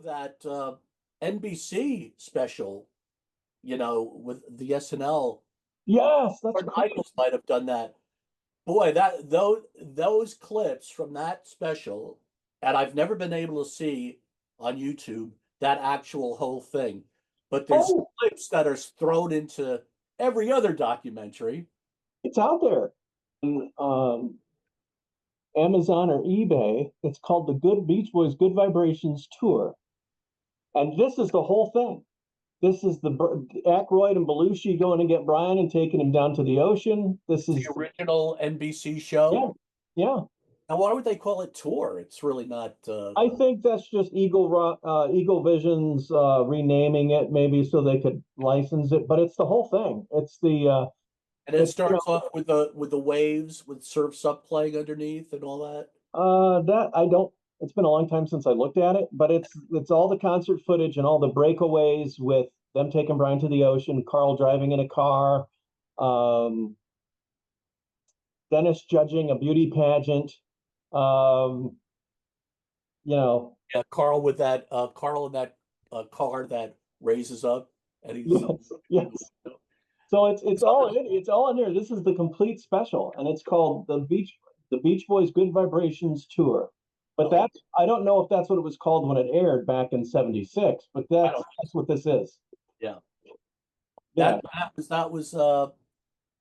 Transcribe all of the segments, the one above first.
That NBC special, with the SNL, Yes, that's or correct. Idols might have done that. Boy, those clips from that special, and I've never been able to see on YouTube that actual whole thing, but there's Oh, clips that are thrown into every other documentary. it's out there on Amazon or eBay. It's called the Good Beach Boys Good Vibrations Tour. And this is the whole thing. This is the Aykroyd and Belushi going to get Brian and taking him down to the ocean. This The is, original NBC show. yeah, yeah. Now, why would they call it tour? It's really not. I think that's just Eagle Vision's renaming it, maybe so they could license it. But it's the whole thing. And it It's starts off with the waves with Surf's Up playing underneath and all that. that I don't. It's been a long time since I looked at it, but it's all the concert footage and all the breakaways with them taking Brian to the ocean, Carl driving in a car, um, Dennis judging a beauty pageant. Um, you know, Yeah, Carl in that car that raises up, and he's yes, yes. So it's all in there. This is the complete special, and it's called the Beach Boys Good Vibrations Tour. But oh, I don't know if that's what it was called when it aired back in '76, but I don't. that's what this is. Yeah, Yeah, that was.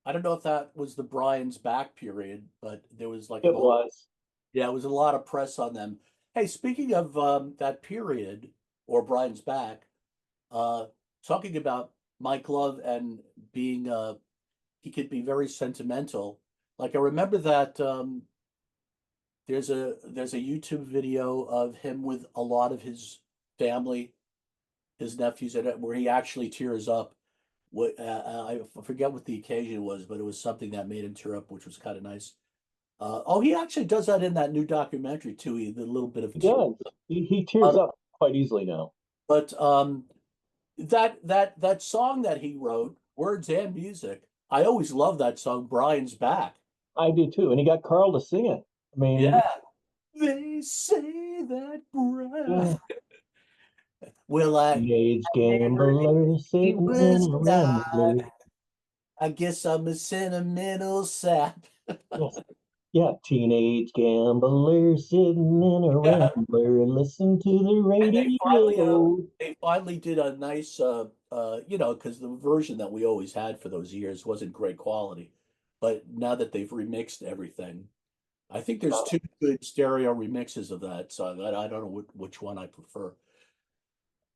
I don't know if that was the Brian's back period, but there was like it an old. was. Yeah, it was a lot of press on them. Hey, speaking of that period or Brian's back, uh, talking about Mike Love and being he could be very sentimental. Like I remember that there's a YouTube video of him with a lot of his family, his nephews, and where he actually tears up. What I forget what the occasion was, but it was something that made him tear up, which was kind of nice. Oh, he actually does that in that new documentary too. He the little bit of He tear. does. He tears Um, up quite easily now. but that song that he wrote, words and music, I always love that song. Brian's back. I do too, and he got Carl to sing it. I mean, Yeah, they say that Brian. yeah, Will I teenage never gambler he sitting in was a not. rambler. I guess I'm a sentimental sap. Yes. Yeah, teenage gambler sitting in a Yeah. rambler and listen to the And radio. they finally did a nice because the version that we always had for those years wasn't great quality. But now that they've remixed everything, I think there's two good stereo remixes of that song. I don't know which one I prefer.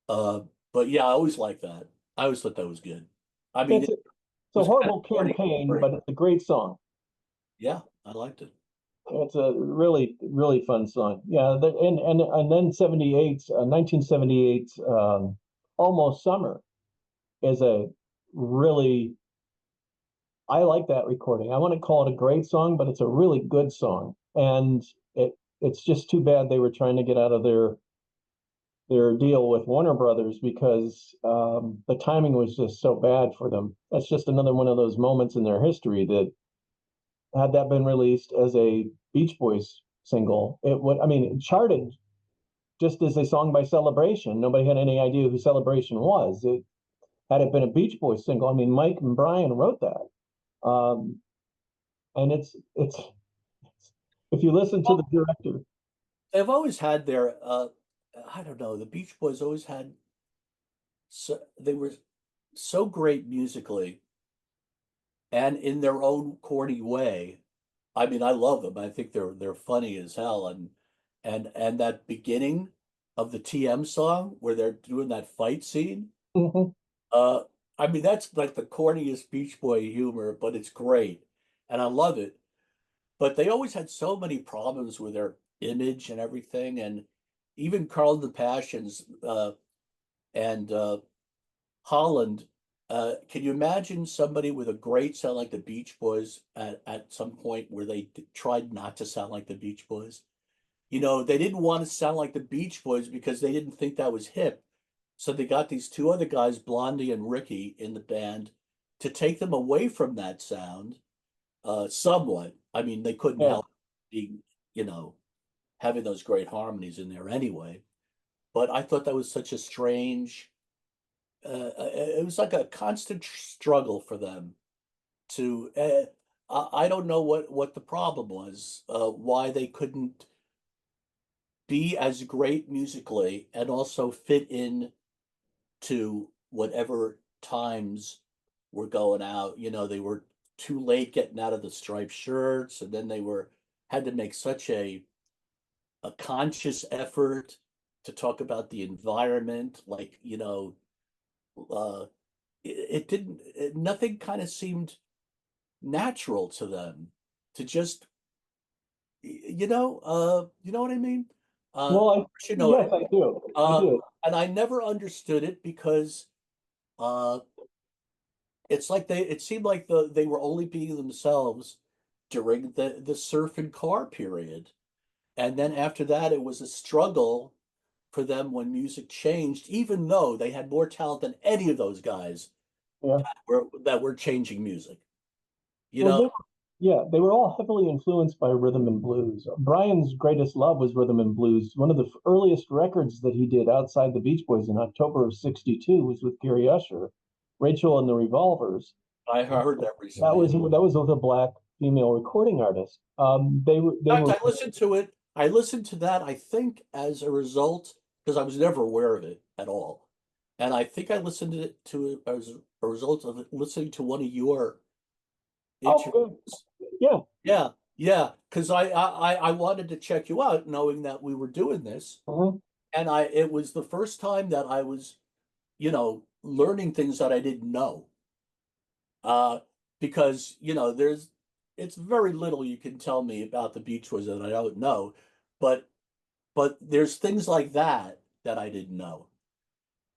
Uh, but yeah, I always like that. I always thought that was good. I mean, it It's a was kind of horrible corny. campaign, but it's a great song. Yeah, I liked it. It's a really fun song. Yeah, and then 1978, Almost Summer is a really I like that recording. I want to call it a great song, but it's a really good song. And it's just too bad they were trying to get out of their deal with Warner Brothers because the timing was just so bad for them. That's just another one of those moments in their history that had that been released as a Beach Boys single, it would, I mean, it charted just as a song by Celebration. Nobody had any idea who Celebration was. Had it been a Beach Boys single, I mean, Mike and Brian wrote that. Um, and if you listen to Well, the director, they've always had their I don't know, the Beach Boys always had they were so great musically and in their own corny way. I mean, I love them. I think they're funny as hell. And that beginning of the TM song where they're doing that fight scene, mhm, uh, I mean, that's like the corniest Beach Boy humor, but it's great. And I love it. But they always had so many problems with their image and everything. And even Carl the Passions and Holland. Can you imagine somebody with a great sound like the Beach Boys at some point where they tried not to sound like the Beach Boys? They didn't want to sound like the Beach Boys because they didn't think that was hip. So they got these two other guys, Blondie and Ricky, in the band to take them away from that sound, somewhat. I mean, they couldn't yeah, help being, you know, having those great harmonies in there anyway. but I thought that was such a strange. It was like a constant struggle for them to. I don't know what the problem was, why they couldn't be as great musically and also fit in to whatever times were going out. You know, they were too late getting out of the striped shirts, and then they were had to make such a conscious effort to talk about the environment, like, uh, it didn't, nothing kind of seemed natural to them to just, you know what I mean? Well, Of course you know what I yes, I do. I Uh, do. and I never understood it because uh, it's like it seemed like they were only being themselves during the surf and car period. And then after that, it was a struggle for them when music changed, even though they had more talent than any of those guys Yeah. that were changing music. You Well, know, they were all heavily influenced by rhythm and blues. Brian's greatest love was rhythm and blues. One of the earliest records that he did outside the Beach Boys in October of '62 was with Gary Usher, Rachel and the Revolvers. I heard that That recently. was that was with a black female recording artist. They In fact, were I listened to it. I listened to that, I think, as a result, because I was never aware of it at all. And I think I listened to it as a result of listening to one of your oh interviews. good. Yeah. Yeah, yeah, because I wanted to check you out, knowing that we were doing this, Mhm. and it was the first time that I was, learning things that I didn't know. Uh, because it's very little you can tell me about the Beach Boys that I don't know, but there's things like that that I didn't know.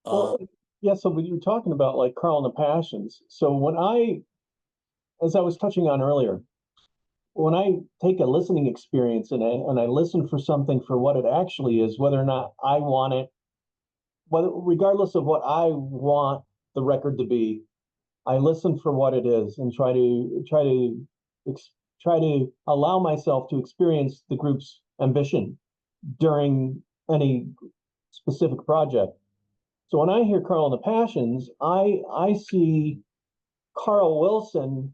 Uh, Well, yeah. So when you're talking about like Carl and the Passions, so as I was touching on earlier, when I take a listening experience and I listen for something for what it actually is, whether or not I want it, whether regardless of what I want the record to be, I listen for what it is and try to allow myself to experience the group's ambition during any specific project. So when I hear Carl and the Passions, I see Carl Wilson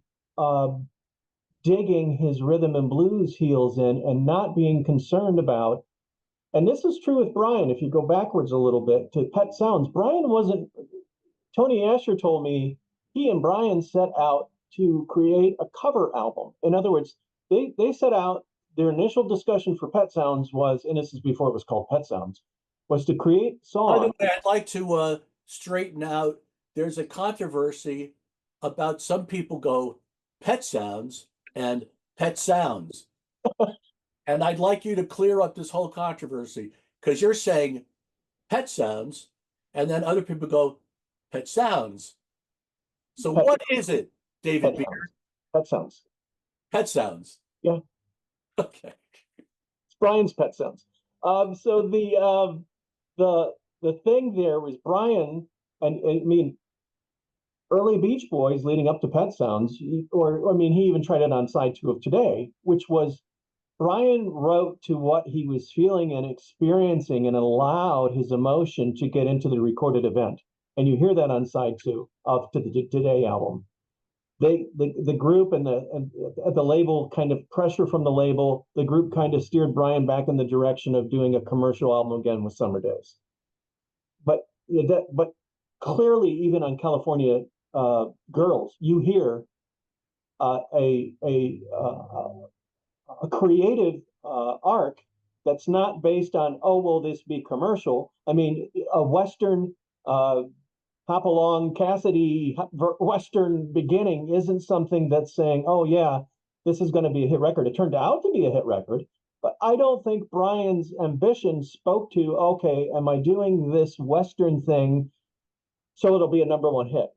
digging his rhythm and blues heels in and not being concerned about. And this is true with Brian. If you go backwards a little bit to Pet Sounds, Brian wasn't. Tony Asher told me he and Brian set out to create a cover album. In other words, they set out, their initial discussion for Pet Sounds was, and this is before it was called Pet Sounds, was to create by the songs. way, I'd like to straighten out. There's a controversy about some people go pet sounds and pet sounds. And I'd like you to clear up this whole controversy because you're saying pet sounds, and then other people go pet sounds. So Pet, what is it, David Pet Beard? Sounds. Pet Sounds. Pet sounds. Yeah, Okay. it's Brian's Pet Sounds. So the thing there was Brian, and I mean early Beach Boys leading up to Pet Sounds, or I mean, he even tried it on side two of Today, which was Brian wrote to what he was feeling and experiencing and allowed his emotion to get into the recorded event. And you hear that on side two of the Today album. The group and the label kind of pressure from the label, the group kind of steered Brian back in the direction of doing a commercial album again with Summer Days. But clearly, even on California Girls, you hear uh, a a a creative arc that's not based on, oh, will this be commercial? I mean, a Western hop along Cassidy Western beginning isn't something that's saying, oh, yeah, this is going to be a hit record. It turned out to be a hit record. But I don't think Brian's ambition spoke to, okay, am I doing this Western thing so it'll be a number one hit?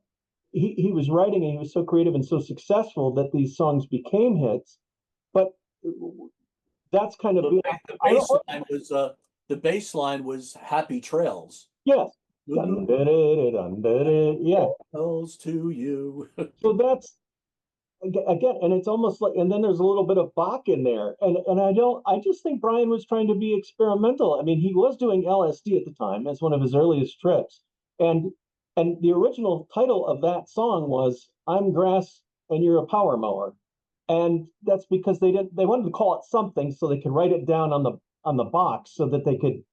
He was writing and he was so creative and so successful that these songs became hits. But that's kind of The, being, the I don't, bass line was Happy Trails. yes. Good Dun, da, da, da, dun, da, da, yeah. trails to you. So again, and it's almost like, and then there's a little bit of Bach in there, and I just think Brian was trying to be experimental. I mean, he was doing LSD at the time as one of his earliest trips, and the original title of that song was "I'm Grass and You're a Power Mower," and that's because they wanted to call it something so they could write it down on the box so that they could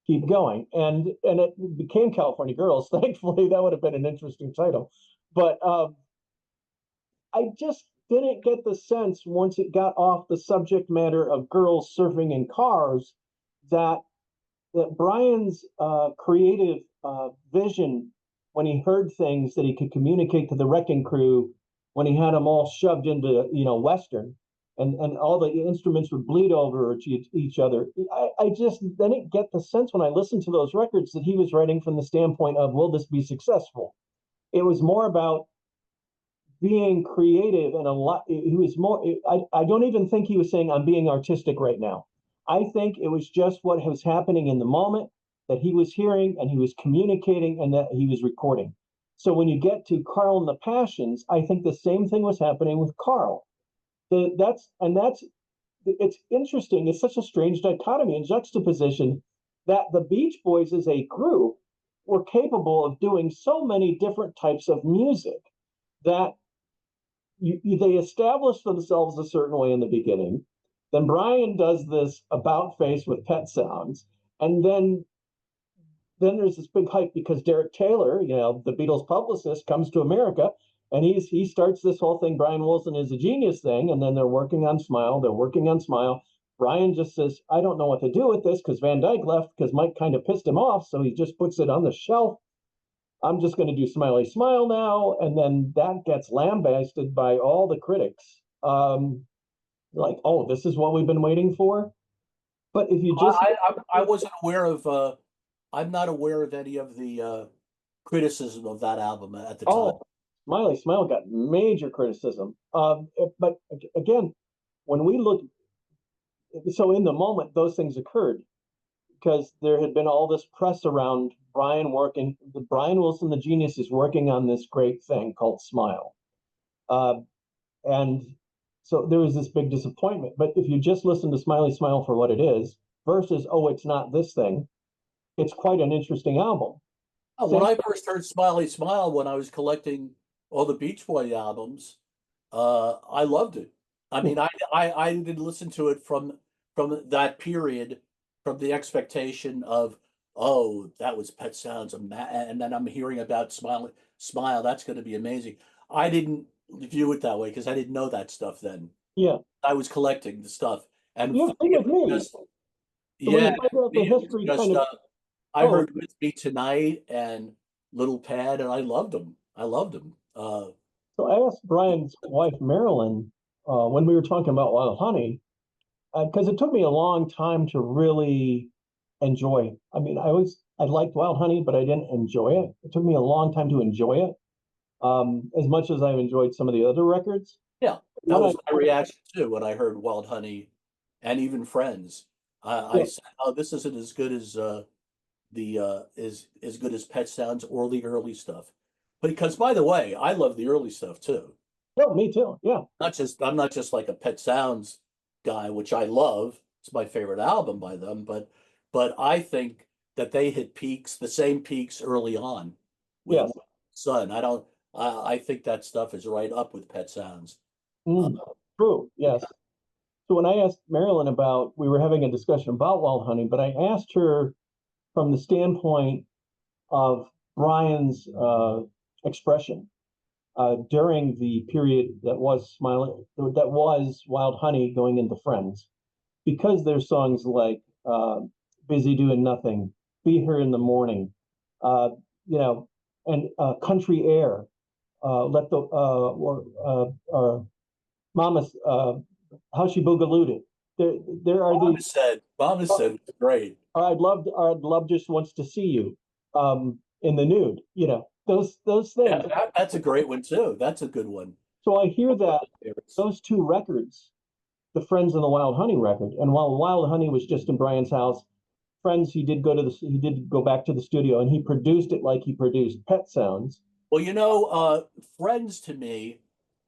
keep going, and it became California Girls. Thankfully, that would have been an interesting title, but. I just didn't get the sense once it got off the subject matter of girls surfing in cars that Brian's creative vision when he heard things that he could communicate to the Wrecking Crew when he had them all shoved into Western and all the instruments would bleed over each other. I just didn't get the sense when I listened to those records that he was writing from the standpoint of will this be successful. It was more about being creative and a lot. He was more. I don't even think he was saying I'm being artistic right now. I think it was just what was happening in the moment that he was hearing and he was communicating and that he was recording. So when you get to Carl and the Passions, I think the same thing was happening with Carl. That's it's interesting. It's such a strange dichotomy and juxtaposition that the Beach Boys as a group were capable of doing so many different types of music that they establish themselves a certain way in the beginning. Then Brian does this about face with Pet Sounds, and then there's this big hype because Derek Taylor, the Beatles publicist, comes to America, and he starts this whole thing. Brian Wilson is a genius thing, and then they're working on Smile. They're working on Smile. Brian just says, I don't know what to do with this because Van Dyke left because Mike kind of pissed him off, so he just puts it on the shelf. I'm just going to do Smiley Smile now. And then that gets lambasted by all the critics. Like, oh, this is what we've been waiting for. But if you just, I wasn't aware of. I'm not aware of any of the criticism of that album at the time. oh, Smiley Smile got major criticism. But again, when we look, so in the moment, those things occurred because there had been all this press around Brian working. Brian Wilson, the genius, is working on this great thing called Smile. And so there was this big disappointment. But if you just listen to Smiley Smile for what it is versus, oh, it's not this thing, it's quite an interesting album. When I first heard Smiley Smile when I was collecting all the Beach Boy albums, I loved it. I mean, I didn't listen to it from that period, from the expectation of, oh, that was Pet Sounds, and then I'm hearing about Smile, that's going to be amazing. I didn't view it that way because I didn't know that stuff then. Yeah. I was collecting the stuff, and You agree with me. just, So when yeah, you find out the history just, kind of, I oh, heard With Me Tonight and Little Pad, and I loved them. I loved them. so I asked Brian's wife, Marilyn, when we were talking about Wild Honey, because it took me a long time to really enjoy. I mean, I liked Wild Honey, but I didn't enjoy it. It took me a long time to enjoy it, as much as I've enjoyed some of the other records. Yeah, that When was my reaction too when I heard Wild Honey and even Friends. I yeah, said, "Oh, this isn't as good as the is as good as Pet Sounds or the early stuff." Because by the way, I love the early stuff too. no, me too. Yeah, I'm not just like a Pet Sounds guy, which I love. It's my favorite album by them, but I think that they hit peaks, the same peaks early on with yes. Sun. I don't. I think that stuff is right up with Pet Sounds. Uh, Mm, true. Yes. So when I asked Marilyn about, we were having a discussion about Wild Honey, but I asked her from the standpoint of Brian's expression during the period that was Wild Honey going into Friends, because there's songs like "Busy Doing Nothing," "Be Here in the Morning," uh, you know, and "Country Air," "Let the" or "Mama's," "How She Boogalooed." There are these. Mama said it's great. I'd love just wants to see you in the nude. Those Yeah, things. that's a great one too. That's a good one. So I hear One of that my favorites. those two records, the Friends and the Wild Honey record, and while Wild Honey was just in Brian's house, Friends he did go back to the studio and he produced it like he produced Pet Sounds. Well, Friends to me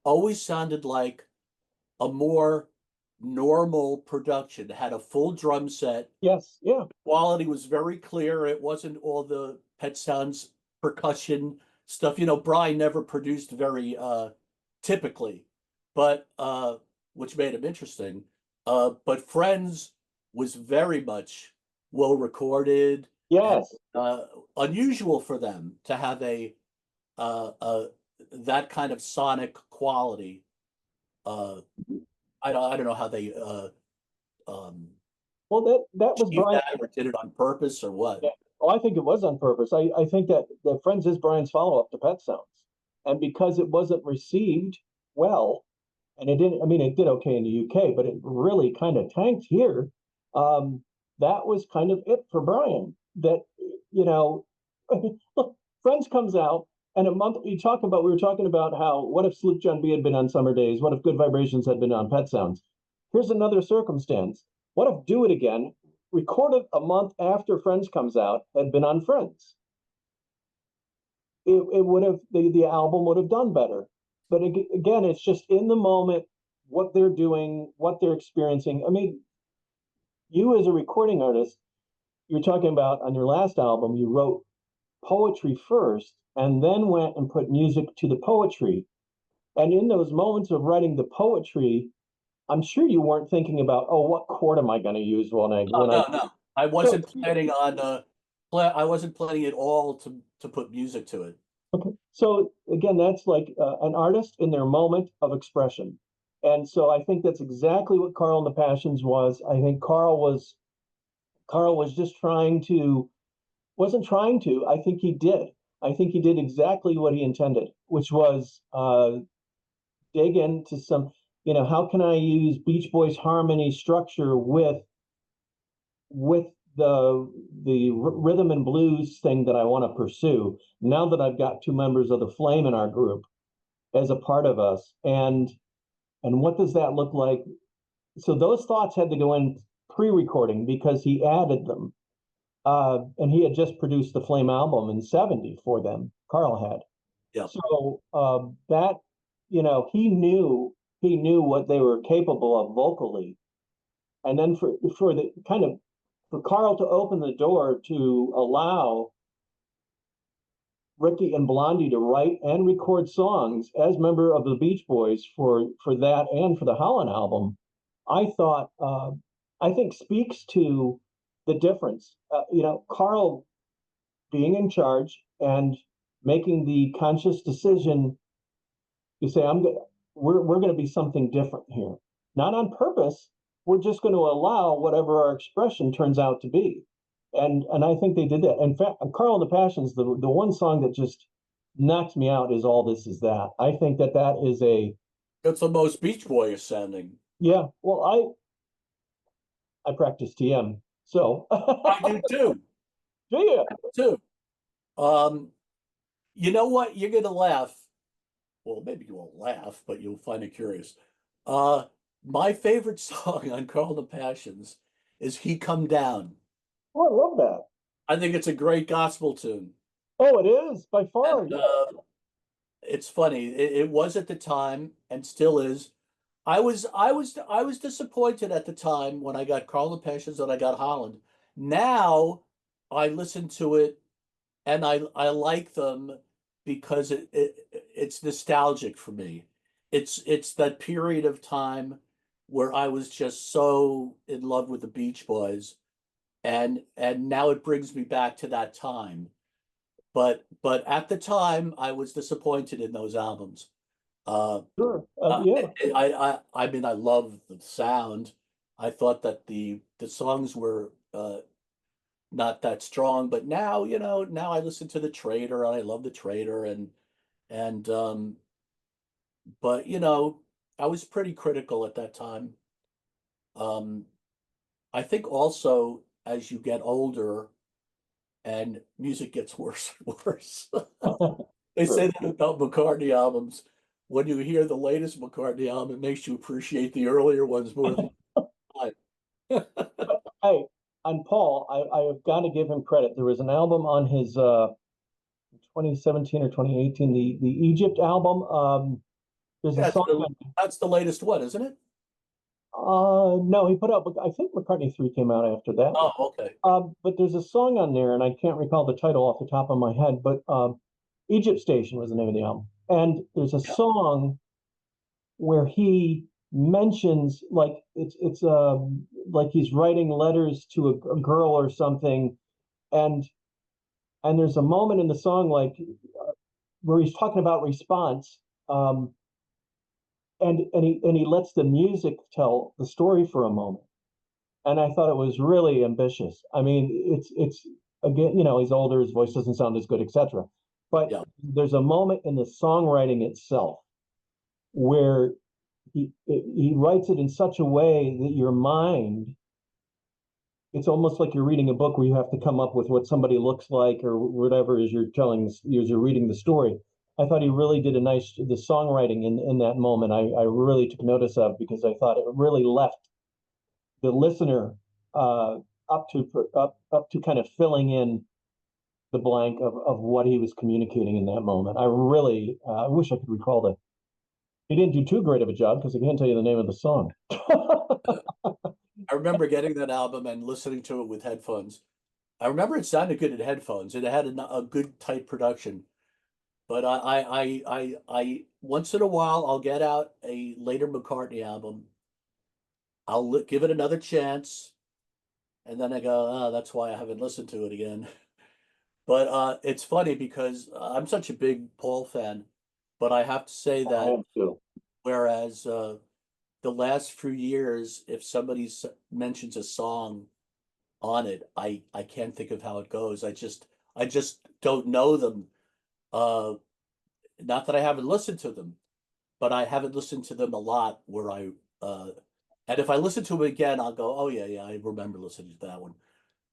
always sounded like a more normal production. It had a full drum set. Yes, yeah. Quality was very clear. It wasn't all the Pet Sounds percussion stuff. Brian never produced very typically, but which made him interesting. But Friends was very much well recorded and Yes. unusual for them to have uh, uh, that kind of sonic quality. Uh, I don't know how they um, Well, that was achieved Brian. that or did it on purpose or what. Yeah. Oh, I think it was on purpose. I think that Friends is Brian's follow-up to Pet Sounds. And because it wasn't received well, and it didn't, I mean, it did okay in the UK, but it really kind of tanked here. Um, that was kind of it for Brian. That, you know, look, Friends comes out, and a month, we were talking about how, what if Sloop John B had been on Summer Days? What if Good Vibrations had been on Pet Sounds? Here's another circumstance. What if Do It Again, recorded a month after Friends comes out, had been on Friends? It would have, the album would have done better. But again, it's just in the moment, what they're doing, what they're experiencing. I mean, you as a recording artist, you're talking about on your last album, you wrote poetry first and then went and put music to the poetry. And in those moments of writing the poetry, I'm sure you weren't thinking about, oh, what chord am I going to use No, when I no, no. I so wasn't planning on I wasn't planning at all to put music to it. okay. So again, that's like an artist in their moment of expression. And so I think that's exactly what Carl and the Passions was. I think Carl was just wasn't trying to. I think he did. I think he did exactly what he intended, which was dig into some, how can I use Beach Boys harmony structure with the rhythm and blues thing that I want to pursue now that I've got two members of the Flame in our group as a part of us, and what does that look like? So those thoughts had to go in pre-recording because he added them, and he had just produced the Flame album in '70 for them. Carl had. Yeah. So that he knew what they were capable of vocally, and then for the kind of for Carl to open the door to allow Ricky and Blondie to write and record songs as member of the Beach Boys for that and for the Holland album, I think speaks to the difference. Carl being in charge and making the conscious decision to say, we're going to be something different here, not on purpose. We're just going to allow whatever our expression turns out to be. And I think they did that. In fact, Carl and the Passions, the one song that just knocks me out is All This Is That. I think that is That's the most Beach Boy sounding. yeah. Well, I practice TM, so I do too. yeah. Too. Um, you know what? You're gonna laugh. Well, maybe you won't laugh, but you'll find it curious. Uh, my favorite song on Carl the Passions is He Come Down. Oh, I love that. I think it's a great gospel tune. Oh, it is by far. And Yeah. it's funny. It was at the time and still is. I was disappointed at the time when I got Carl the Passions and I got Holland. Now I listen to it and I like them because it's nostalgic for me. It's that period of time where I was just so in love with the Beach Boys, and now it brings me back to that time. But at the time, I was disappointed in those albums. Uh, Sure. Yeah. I mean, I love the sound. I thought that the songs were not that strong, but now, now I listen to the Trader and I love the Trader and but I was pretty critical at that time. Um, I think also as you get older and music gets worse and worse. They Sure. say that about McCartney albums. When you hear the latest McCartney album, it makes you appreciate the earlier ones more than time. Hey, and Paul, I have got to give him credit. There was an album on his 2017 or 2018, the Egypt album. There's a Yeah, song so that's the latest one, isn't it? no, he put out, I think McCartney 3 came out after that. Oh, okay. But there's a song on there, and I can't recall the title off the top of my head, but Egypt Station was the name of the album. And there's a Yeah. song where he mentions like it's like he's writing letters to a girl or something, and there's a moment in the song like where he's talking about response, um, and he lets the music tell the story for a moment, and I thought it was really ambitious. I mean, it's again, he's older, his voice doesn't sound as good, etc. But Yeah. there's a moment in the songwriting itself where he writes it in such a way that your mind, it's almost like you're reading a book where you have to come up with what somebody looks like or whatever as as you're reading the story. I thought he really did the songwriting in that moment. I really took notice of because I thought it really left the listener uh, up to kind of filling in the blank of what he was communicating in that moment. I really I wish I could recall that. He didn't do too great of a job because I can't tell you the name of the song. I remember getting that album and listening to it with headphones. I remember it sounded good in headphones. It had a good tight production. But once in a while, I'll get out a later McCartney album. I'll give it another chance, and then I go, oh, that's why I haven't listened to it again. But it's funny because I'm such a big Paul fan, but I have to say I that am too. whereas the last few years, if somebody mentions a song on it, I can't think of how it goes. I just don't know them. Uh, Not that I haven't listened to them, but I haven't listened to them a lot where uh and if I listen to them again, I'll go, oh yeah, yeah, I remember listening to that one.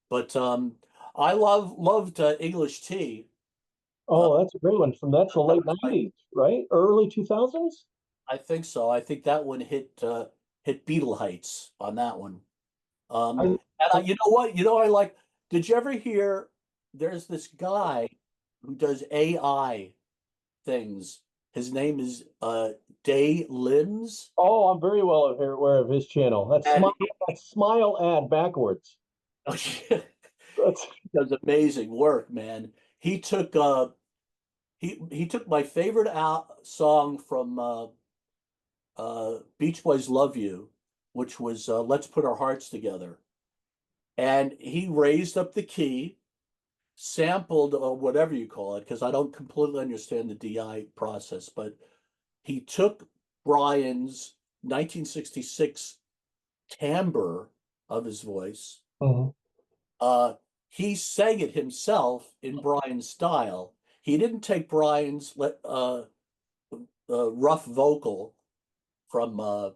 But I loved English Tea. Uh, Oh, that's a great one. That's the that late was my, 90s, right? Early 2000s? I think so. I think that one hit Beetle heights on that one. I, And you know what? I like. Did you ever hear? There's this guy who does AI things. His name is Day Limbs, oh, I'm very well aware of his channel. and That smile ad backwards. he That's does amazing work, man. He took he took my favorite song from Beach Boys "Love You," which was "Let's Put Our Hearts Together," and he raised up the key, sampled or whatever you call it, because I don't completely understand the DI process, but he took Brian's 1966 timbre of his voice. mhm. Uh, he sang it himself in Brian's style. He didn't take Brian's rough vocal from um,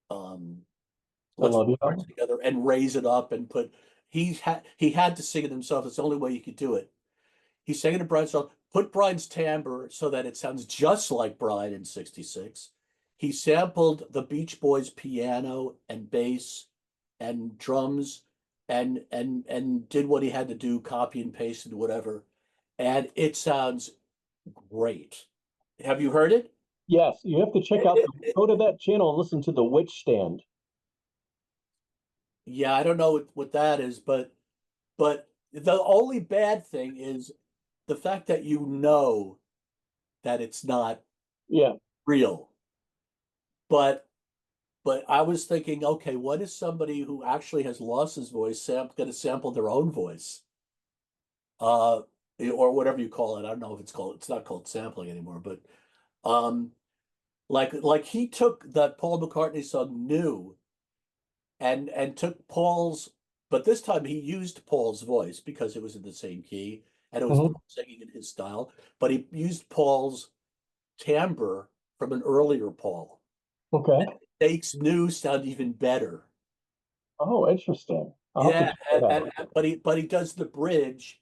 I Let's love Put you. Our Hearts Together and raise it up and put. He had to sing it himself. It's the only way he could do it. He sang it in Brian's song, put Brian's timbre so that it sounds just like Brian in '66. He sampled the Beach Boys piano and bass and drums and did what he had to do, copy and paste and whatever. And it sounds great. Have you heard it? Yes, you have to check out go to that channel and listen to the Witch Stand. Yeah, I don't know what that is, but the only bad thing is the fact that you know that it's not Yeah. real. But I was thinking, okay, what is somebody who actually has lost his voice going to sample their own voice? Uh, or whatever you call it. I don't know if it's not called sampling anymore, but um, like he took that Paul McCartney song "New" and took Paul's, but this time he used Paul's voice because it was in the same key and it was Mhm. Paul singing in his style, but he used Paul's timbre from an earlier Paul. Okay. Makes "New" sound even better. Oh, interesting. I'll have to Yeah, check that out. but he does the bridge.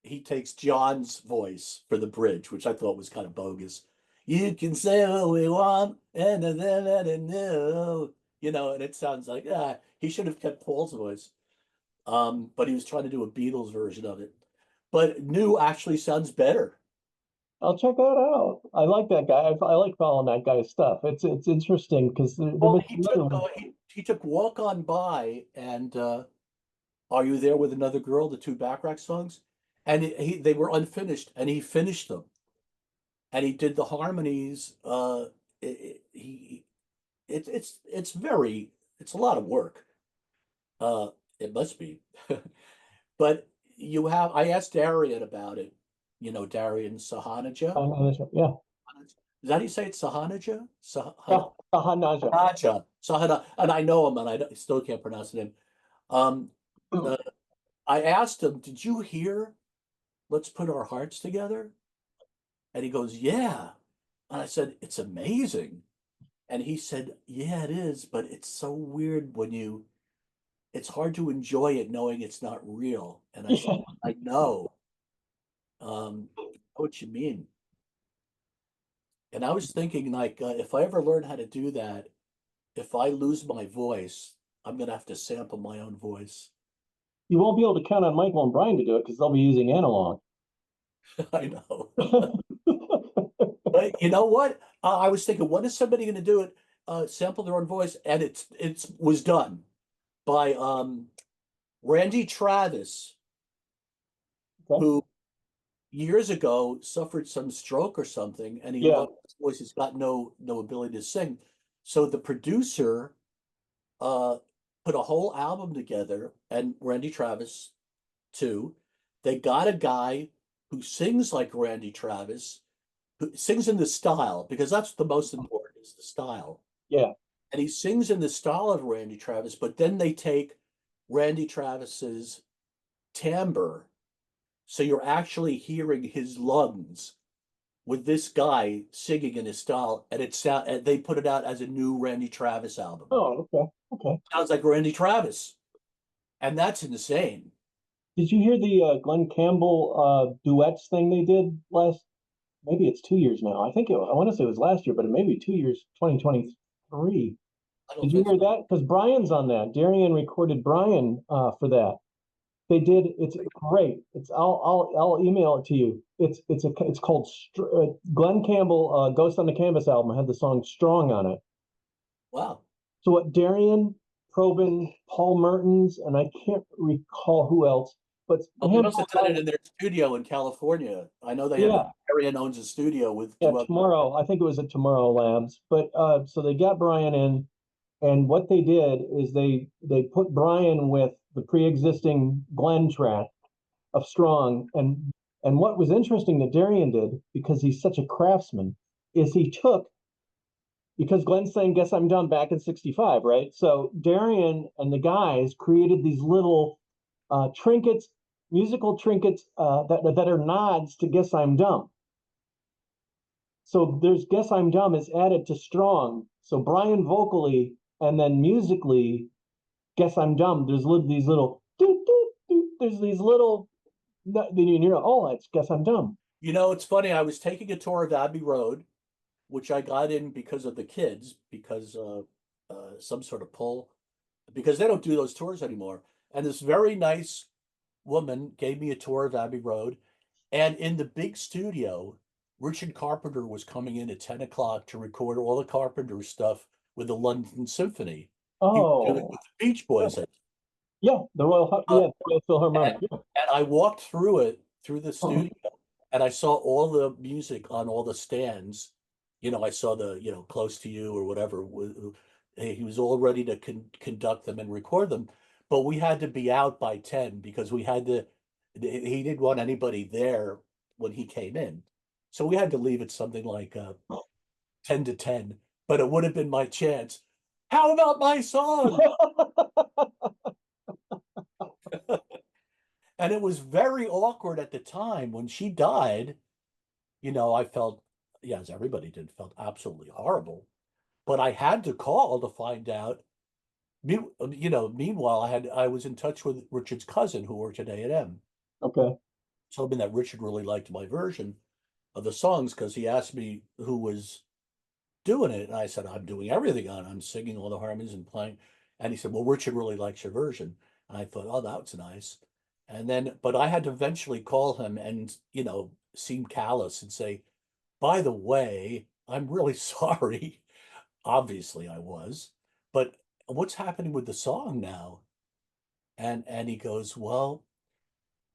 He takes John's voice for the bridge, which I thought was kind of bogus. You can say what we want, and new, and it sounds like he should have kept Paul's voice. But he was trying to do a Beatles version of it. But new actually sounds better. I'll check that out. I like that guy. I like following that guy's stuff. It's interesting because there Well, was another one. he took Walk On By and Are You There with Another Girl, the two Bacharach songs, and they were unfinished, and he finished them, and he did the harmonies. He it's very it's a lot of work. It must be, but you have. I asked Darian about it. You know, Darian Sahanaja. Yeah, Is that how you say it? Sahanaja? Sahanaja. Sahana, and I know him, and still can't pronounce the name. Um, uh, I asked him, "Did you hear? Let's put our hearts together." And he goes, "Yeah." And I said, "It's amazing." And he said, "Yeah, it is, but it's so weird when you. It's hard to enjoy it knowing it's not real." And I said, Yeah. "I know. I know what you mean." And I was thinking, like, if I ever learn how to do that, if I lose my voice, I'm gonna have to sample my own voice. You won't be able to count on Michael and Brian to do it because they'll be using analog. I know. But you know what? I was thinking, what is somebody going to do it? Sample their own voice, and it's was done by Randy Travis, Okay. who years ago suffered some stroke or something, and he Yeah. lost his voice. He's got no ability to sing. So the producer uh, put a whole album together, and Randy Travis too. They got a guy who sings like Randy Travis, who sings in the style, because that's the most important is the style. Yeah. And he sings in the style of Randy Travis, but then they take Randy Travis's timbre. So you're actually hearing his lungs with this guy singing in his style, and and they put it out as a new Randy Travis album. Oh, okay. Okay. Sounds like Randy Travis, and that's insane. Did you hear the Glenn Campbell duets thing they did last? Maybe it's 2 years now. I want to say it was last year, but it may be 2 years, 2023. I don't Did you think hear so. that? Because Brian's on that. Darian recorded Brian for that. They did. It's great. I'll email it to you. It's called Glenn Campbell Ghost on the Canvas album had the song Strong on it. Wow. So what Darian, Probin, Paul Mertens, and I can't recall who else, but Oh, they him must have done it in their studio in California. I know they have yeah, Arian owns a studio with yeah, two other. tomorrow. I think it was at Tomorrow Labs. But so they got Brian in, and what they did is they put Brian with the pre-existing Glenn track of Strong, and what was interesting that Darian did because he's such a craftsman is he took because Glenn's saying "Guess I'm done" back in '65, right? So Darian and the guys created these little trinkets, musical trinkets that are nods to "Guess I'm Dumb." So there's "Guess I'm Dumb" is added to Strong. So Brian vocally and then musically, "Guess I'm Dumb." These little doot, doot, doot, there's these little oh, it's "Guess I'm Dumb." You know, it's funny. I was taking a tour of Abbey Road, which I got in because of the kids, because some sort of pull, because they don't do those tours anymore. And this very nice woman gave me a tour of Abbey Road, and in the big studio, Richard Carpenter was coming in at 10 o'clock to record all the Carpenter stuff with the London Symphony. He was doing it Oh, with the Beach Boys. yeah, Uh, the Royal Philharmonic. and, Yeah. and I walked through it, through the studio, and I saw all the music on all the stands. You know, I saw the, Close to You or whatever. He was all ready to conduct them and record them. But we had to be out by 10 because he didn't want anybody there when he came in. So we had to leave at something like 10 to 10. But it would have been my chance. How about my song? And it was very awkward at the time when she died. I felt, yeah, as everybody did, felt absolutely horrible. But I had to call to find out. Meanwhile, I was in touch with Richard's cousin who worked at A&M. Okay. Told me that Richard really liked my version of the songs because he asked me who was doing it, and I said I'm doing everything on. I'm singing all the harmonies and playing. And he said, "Well, Richard really likes your version." And I thought, "Oh, that's nice." And then, but I had to eventually call him and seem callous and say, by the way, I'm really sorry. Obviously I was, but what's happening with the song now? And he goes, well,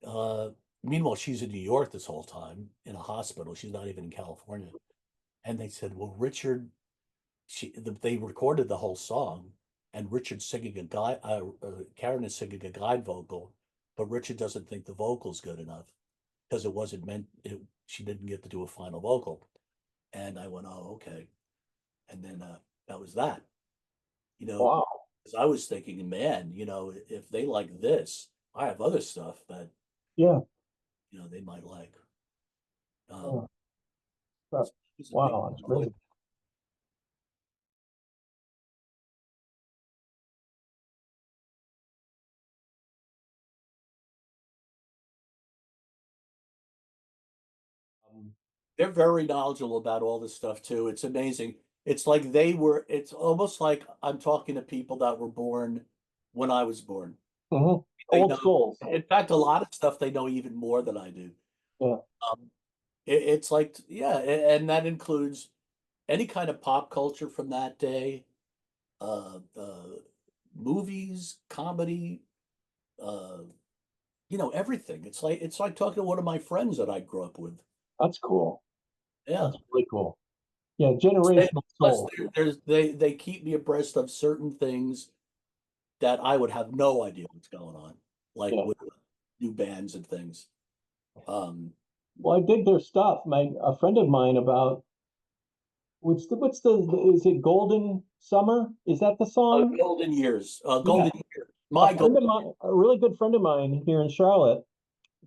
uh, meanwhile, she's in New York this whole time in a hospital. She's not even in California. And they said, well, Richard, they recorded the whole song, and Richard's singing a guy, Karen is singing a guide vocal, but Richard doesn't think the vocal's good enough because it wasn't meant. She didn't get to do a final vocal. And I went, oh, okay. And then that was that. You know, Wow. because I was thinking, man, if they like this, I have other stuff that Yeah. they might like. Um, Uh, uh, he's a big wow. It's great. Um, They're very knowledgeable about all this stuff too. It's amazing. It's almost like I'm talking to people that were born when I was born. mhm. They Old know, schools. in fact, a lot of stuff they know even more than I do. Yeah. Um, it's like, yeah, and that includes any kind of pop culture from that day, movies, comedy, uh, everything. It's like talking to one of my friends that I grew up with. That's cool. Yeah. That's really cool. Yeah. They, Generational plus, soul. they keep me abreast of certain things that I would have no idea what's going on, like Yeah. with new bands and things. Um, Well, I dig their stuff. A friend of mine about what's the is it Golden Summer? Is that the song? Golden Years, Yeah. Golden Years, my Friend of Golden mine, a really good friend of mine here in Charlotte,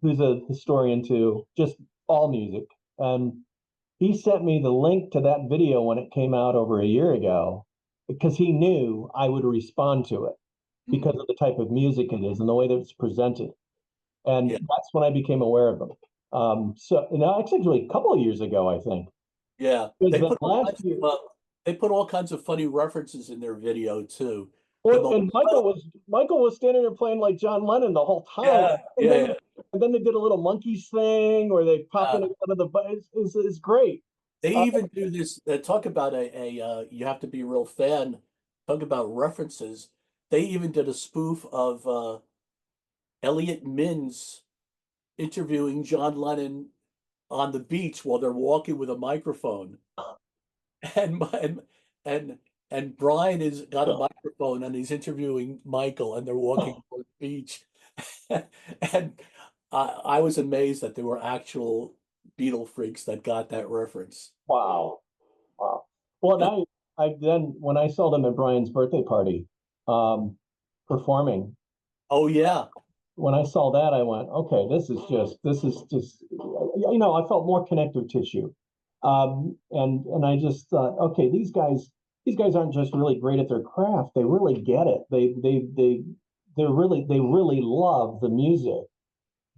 who's a historian to just all music. And he sent me the link to that video when it came out over a year ago because he knew I would respond to it Years. because of the type of music it is and the way that it's presented. And Yeah, that's when I became aware of them. So now it's actually a couple of years ago, I think. yeah. Because then last year, They put all kinds of funny references in their video too. The well, most, and Michael was standing there playing like John Lennon the whole time. yeah, And then yeah, and then they did a little monkeys thing, or they pop yeah. in one of the it's great. They Uh, even do this. Talk about you have to be a real fan. Talk about references. They even did a spoof of Elliot Mins interviewing John Lennon on the beach while they're walking with a microphone, and and and and Brian has got a microphone and he's interviewing Michael, and they're walking on the beach, and I was amazed that there were actual Beatle freaks that got that reference. wow, wow. Well, and I then when I saw them at Brian's birthday party, um, performing, Oh yeah, when I saw that, I went, okay, this is just, I felt more connective tissue. And I just thought, okay, these guys aren't just really great at their craft. They really get it. They really love the music.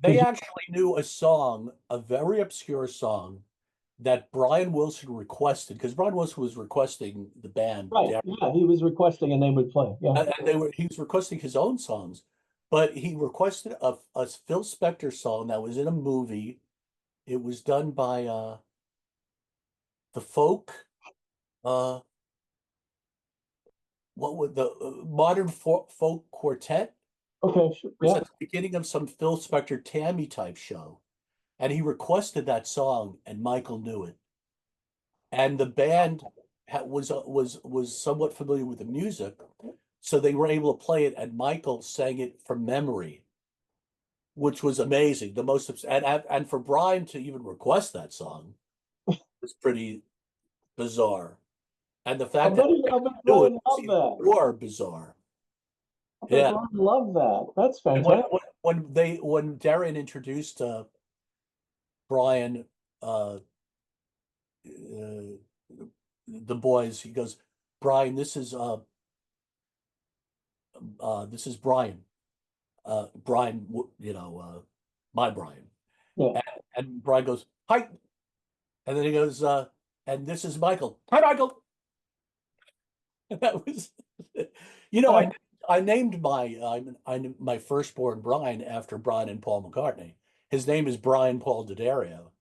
they Because actually knew a song, a very obscure song that Brian Wilson requested because Brian Wilson was requesting the band, right, yeah, he was requesting and they would play. Yeah. and he was requesting his own songs, but he requested a Phil Spector song that was in a movie. It was done by the folk, uh, what would the modern folk quartet. Okay, sure. It was Yeah. at the beginning of some Phil Spector Tammy type show, and he requested that song, and Michael knew it, and the band was somewhat familiar with the music, so they were able to play it, and Michael sang it from memory, which was amazing. And for Brian to even request that song was pretty bizarre, and the I fact that bet, I bet knew it Brian was loved even that. more bizarre. I bet Yeah, Brian loved that. That's and when fantastic. when Darren introduced Brian, uh, the boys, he goes, Brian, this is Brian, Brian, my Brian, Yeah. and, Brian goes, hi, and then he goes, and this is Michael, hi, Michael. And that was, Uh, I named my firstborn Brian after Brian and Paul McCartney. His name is Brian Paul D'addario.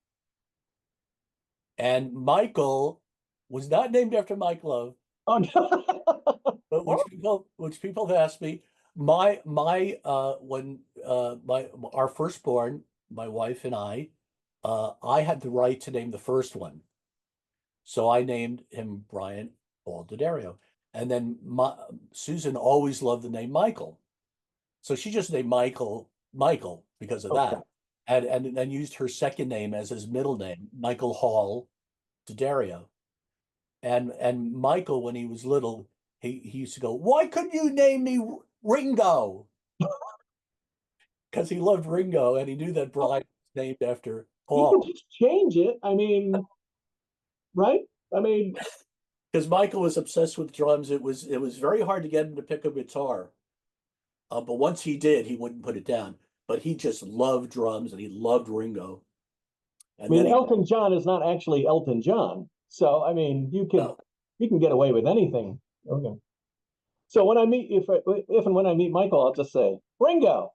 And Michael was not named after Mike Love, Oh no. but which people have asked me. My when my our firstborn, my wife and I had the right to name the first one. So I named him Brian Paul D'addario. And then Susan always loved the name Michael. So she just named Michael because of Okay. that. And then used her second name as his middle name, Michael Hall D'addario. And Michael, when he was little, he used to go, "Why couldn't you name me Ringo?" Because he loved Ringo and he knew that Brian was named after You can Paul. just change it. I mean, right? I mean, Because Michael was obsessed with drums. It was very hard to get him to pick a guitar. But once he did, he wouldn't put it down. But he just loved drums and he loved Ringo. I And then mean, he, Elton John is not actually Elton John. So I mean, uh, you can get away with anything. Okay. So when I meet if and when I meet Michael, I'll just say Ringo.